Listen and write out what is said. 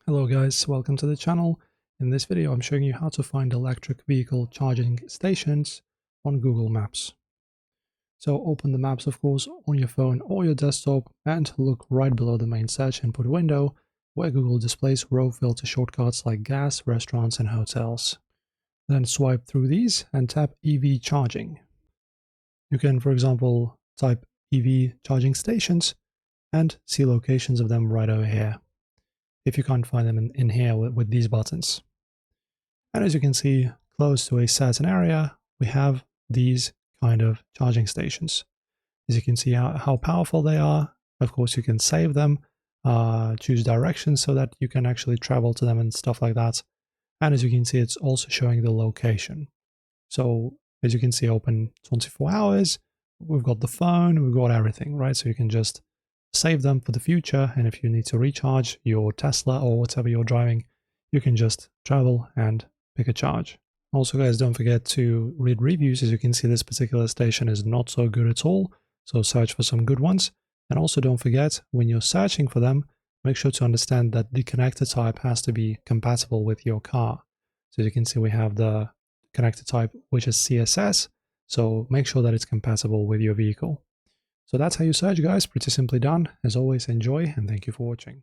Hello guys, welcome to the channel. In this video I'm showing you how to find electric vehicle charging stations on Google Maps. So open the maps of course on your phone or your desktop and look right below the main search input window where Google displays row filter shortcuts like gas, restaurants and hotels. Then swipe through these and tap EV charging. You can for example type EV charging stations and see locations of them right over here, if you can't find them in here with these buttons. And as you can see, close to a certain area, we have these kind of charging stations. As you can see how powerful they are. Of course, you can save them, choose directions so that you can actually travel to them and stuff like that. And as you can see, it's also showing the location. So as you can see, open 24 hours, we've got the phone, we've got everything, right? So you can just save them for the future. And if you need to recharge your Tesla or whatever you're driving, you can just travel and pick a charge. Also, guys, don't forget to read reviews. As you can see, this particular station is not so good at all. So search for some good ones. And also don't forget, when you're searching for them, make sure to understand that the connector type has to be compatible with your car. So as you can see, we have the connector type, which is CSS. So make sure that it's compatible with your vehicle. So that's how you search, guys. Pretty simply done. As always, enjoy and thank you for watching.